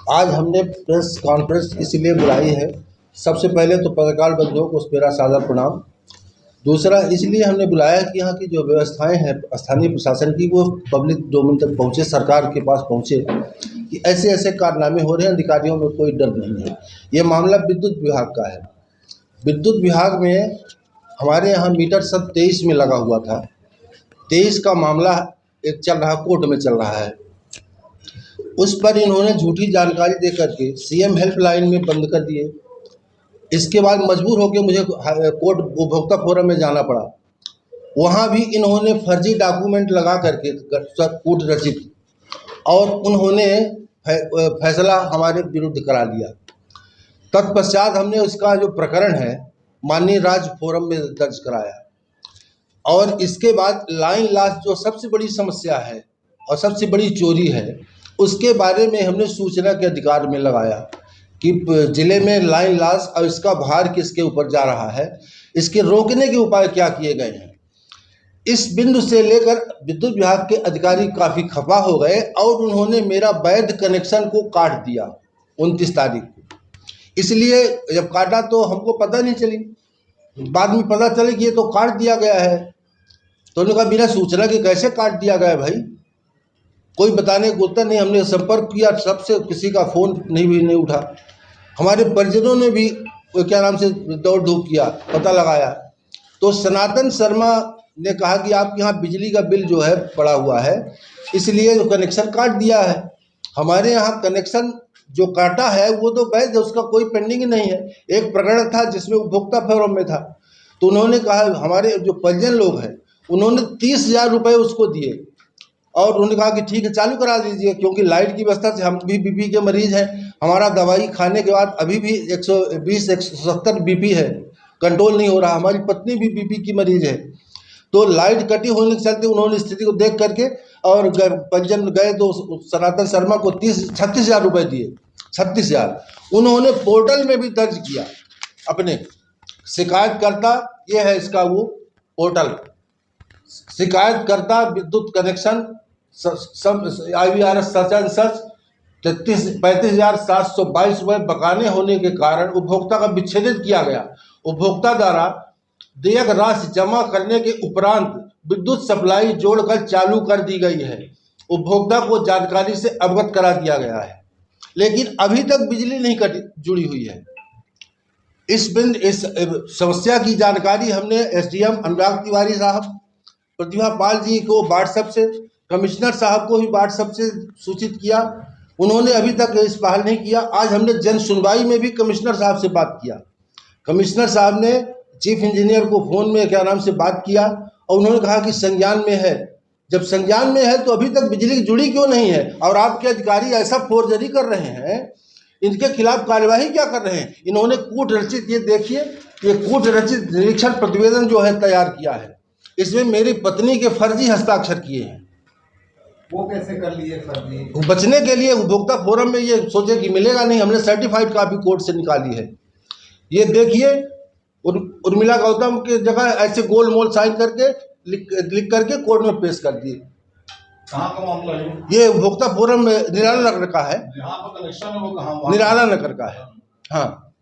आज हमने press conference इसलिए बुलाई है। सबसे पहले तो पत्रकार बंधुओं को मेरा सादर प्रणाम। दूसरा इसलिए हमने बुलाया कि यहाँ की जो व्यवस्थाएं हैं स्थानीय प्रशासन की वो पब्लिक डोमेन तक पहुँचे, सरकार के पास पहुँचे कि ऐसे ऐसे कारनामे हो रहे हैं, अधिकारियों में कोई डर नहीं है। ये मामला विद्युत विभाग का है। विद्युत विभाग में हमारे यहाँ मीटर सन 23 में लगा हुआ था। 23 का मामला एक चल रहा, कोर्ट में चल रहा है। उस पर इन्होंने झूठी जानकारी दे करके सीएम हेल्पलाइन में बंद कर दिए। इसके बाद मजबूर होकर मुझे कोर्ट उपभोक्ता फोरम में जाना पड़ा। वहाँ भी इन्होंने फर्जी डॉक्यूमेंट लगा करके कूट रचित और उन्होंने फैसला हमारे विरुद्ध करा लिया। तत्पश्चात हमने उसका जो प्रकरण है माननीय राज्य फोरम में दर्ज कराया और इसके बाद लाइन लॉस जो सबसे बड़ी समस्या है और सबसे बड़ी चोरी है उसके बारे में हमने सूचना के अधिकार में लगाया कि जिले में लाइन लॉस और इसका भार किसके ऊपर जा रहा है, इसके रोकने के उपाय क्या किए गए हैं। इस बिंदु से लेकर विद्युत विभाग के अधिकारी काफ़ी खफा हो गए और उन्होंने मेरा वैध कनेक्शन को काट दिया 29 तारीख को। इसलिए जब काटा तो हमको पता नहीं चली, बाद में पता चले कि ये तो काट दिया गया है। तो उन्होंने कहा बिना सूचना के कैसे काट दिया गया भाई, कोई बताने को उत्तर नहीं। हमने संपर्क किया सबसे, किसी का फ़ोन नहीं उठा। हमारे परिजनों ने भी क्या नाम से दौड़ धूप किया, पता लगाया। तो सनातन शर्मा ने कहा कि आपके यहाँ बिजली का बिल जो है पड़ा हुआ है, इसलिए कनेक्शन काट दिया है। हमारे यहाँ कनेक्शन जो काटा है वो तो वैध है, उसका कोई पेंडिंग नहीं है। एक प्रकरण था जिसमें उपभोक्ता फोरम में था, तो उन्होंने कहा, हमारे जो परिजन लोग हैं उन्होंने 30,000 रुपये उसको दिए और उन्होंने कहा कि ठीक है चालू करा दीजिए, क्योंकि लाइट की व्यवस्था से हम भी बीपी के मरीज हैं। हमारा दवाई खाने के बाद अभी भी 120-170 बीपी है, कंट्रोल नहीं हो रहा। हमारी पत्नी भी बीपी की मरीज है। तो लाइट कटी होने के चलते उन्होंने स्थिति को देख करके और पंजीयन गए तो सनातन शर्मा को 36,000 रुपये दिए। 36,000 उन्होंने पोर्टल में भी दर्ज किया अपने शिकायतकर्ता, ये है इसका वो पोर्टल, शिकायतकर्ता विद्युत connection IVRS search and search 35,722 रुपये बकाने होने के कारण उपभोक्ता का विच्छेदित किया गया। उपभोक्ता द्वारा देयक राशि जमा करने के उपरांत विद्युत सप्लाई जोड़कर चालू कर दी गई है। उपभोक्ता को जानकारी से अवगत करा दिया गया है, लेकिन अभी तक बिजली नहीं जुड़ी हुई है। इस समस्या की जानकारी हमने SDM अनुराग तिवारी साहब, प्रतिभा पाल जी को व्हाट्सएप से, कमिश्नर साहब को भी व्हाट्सएप से सूचित किया। उन्होंने अभी तक इस पहल नहीं किया। आज हमने जन सुनवाई में भी कमिश्नर साहब से बात किया। कमिश्नर साहब ने चीफ इंजीनियर को फ़ोन में क्या नाम से बात किया और उन्होंने कहा कि संज्ञान में है। जब संज्ञान में है तो अभी तक बिजली जुड़ी क्यों नहीं है? और आपके अधिकारी ऐसा फोर्जरी कर रहे हैं, इनके खिलाफ कार्यवाही क्या कर रहे हैं? इन्होंने कूट रचित, ये देखिए, ये कूट रचित निरीक्षण प्रतिवेदन जो है तैयार किया है। इसमें मेरी पत्नी के फर्जी हस्ताक्षर किए हैं। वो कैसे कर लिए फर्जी? बचने के लिए उपभोक्ता फोरम में ये सोचे कि मिलेगा नहीं, हमने सर्टिफाइड कॉपी कोर्ट से निकाली है। ये देखिए, उर्मिला गौतम की जगह ऐसे गोल मोल साइन करके लिख करके कोर्ट में पेश कर दिए। कहाँ का मामला है? ये उपभोक्ता फोरम में निराला नगर का है। जहाँ पर कनेक्शन है वो कहाँ? निराला नगर का है। हाँ,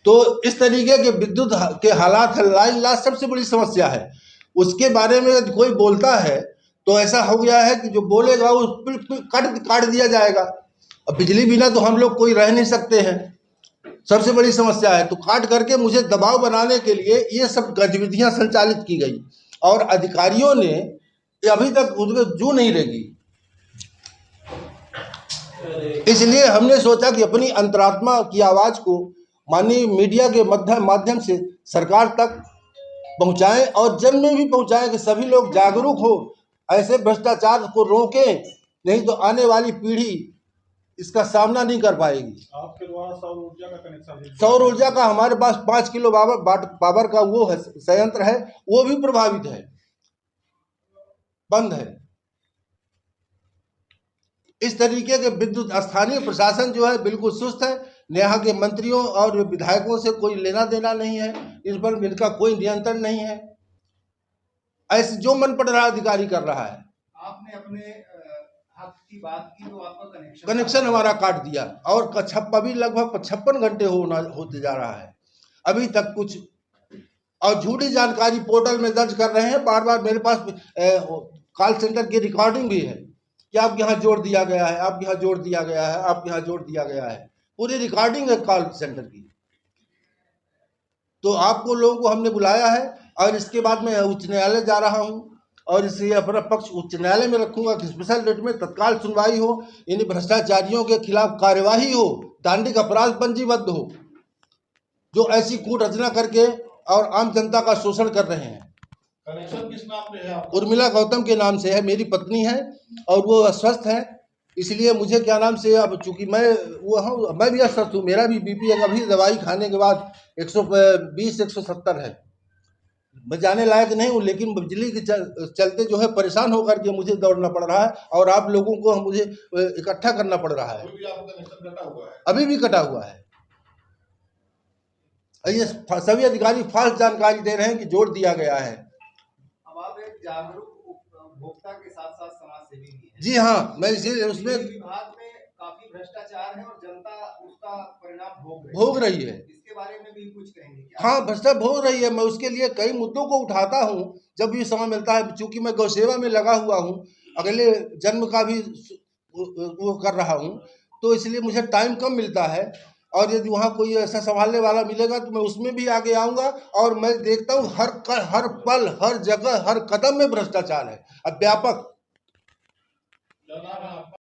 तो इस तरीके के विद्युत के हालात है। लाइन लॉस सबसे बड़ी समस्या है, उसके बारे में कोई बोलता है तो ऐसा हो गया है कि जो बोलेगा वो काट दिया जाएगा। अब बिजली बिना तो हम लोग कोई रह नहीं सकते हैं, सबसे बड़ी समस्या है। तो काट करके मुझे दबाव बनाने के लिए ये सब गतिविधियां संचालित की गई और अधिकारियों ने अभी तक उनको जू नहीं लगी। इसलिए हमने सोचा कि अपनी अंतरात्मा की आवाज़ को माननीय मीडिया के माध्यम से सरकार तक पहुंचाएं और जन में भी पहुंचाएं कि सभी लोग जागरूक हो, ऐसे भ्रष्टाचार को रोकें, नहीं तो आने वाली पीढ़ी इसका सामना नहीं कर पाएगी। आपके द्वारा सौर ऊर्जा का कनेक्शन? सौर ऊर्जा का हमारे पास 5 किलो पावर का वो है, संयंत्र है, वो भी प्रभावित है, बंद है। इस तरीके के विद्युत स्थानीय प्रशासन जो है बिल्कुल सुस्त है। यहाँ के मंत्रियों और विधायकों से कोई लेना देना नहीं है, इस पर इनका कोई नियंत्रण नहीं है। ऐसे जो मन पड़ रहा अधिकारी कर रहा है। आपने अपने हक की बात की तो आपका कनेक्शन हमारा काट दिया और अभी लगभग 56 घंटे होते जा रहा है, अभी तक कुछ। और झूठी जानकारी पोर्टल में दर्ज कर रहे हैं, बार बार मेरे पास कॉल सेंटर की रिकॉर्डिंग भी है कि आपके यहाँ जोड़ दिया गया है, आपके यहाँ जोड़ दिया गया है, आपके यहाँ जोड़ दिया गया है, पूरी रिकॉर्डिंग है कॉल सेंटर की। तो आपको लोगों को हमने बुलाया है और इसके बाद मैं उच्च न्यायालय जा रहा हूँ और इसे अपना पक्ष उच्च न्यायालय में रखूंगा कि स्पेशल रेट में तत्काल सुनवाई हो, इन भ्रष्टाचारियों के खिलाफ कार्यवाही हो, दांडिक अपराध पंजीबद्ध हो, जो ऐसी कूट रचना करके और आम जनता का शोषण कर रहे हैं। कनेक्शन किस नाम पे है आपका? उर्मिला गौतम के नाम से है, मेरी पत्नी है और वो अस्वस्थ है, इसलिए मुझे क्या नाम से, अब चूंकि मैं भी अस्वस्थ हूँ, मेरा भी बीपी अभी दवाई खाने के बाद 120-170 है, मैं जाने लायक नहीं हूँ, लेकिन बिजली के चलते जो है परेशान होकर के मुझे दौड़ना पड़ रहा है और आप लोगों को मुझे इकट्ठा करना पड़ रहा है। अभी भी आपका कनेक्शन कटा हुआ है? अभी भी कटा हुआ है। ये सभी अधिकारी फाल्स जानकारी दे रहे हैं कि जोड़ दिया गया है। अब आप एक जागरूक उपभोक्ता के साथ साथ समाजसेवी भी हैं। जी हाँ, मैं इसीलिए उसमें विभाग में काफी भ्रष्टाचार है और जनता उसका परिणाम भोग रही है। इसके बारे में भी कुछ कहेंगे क्या? हाँ, भ्रष्टाचार भोग रही है। मैं उसके लिए कई मुद्दों को उठाता हूँ जब भी समय मिलता है, चूंकि मैं गौ सेवा में लगा हुआ हूँ, अगले जन्म का भी वो कर रहा हूँ, तो इसलिए मुझे टाइम कम मिलता है और यदि वहाँ कोई ऐसा संभालने वाला मिलेगा तो मैं उसमें भी आगे आऊँगा। और मैं देखता हूँ हर पल, हर जगह, हर कदम में भ्रष्टाचार है, अब व्यापक।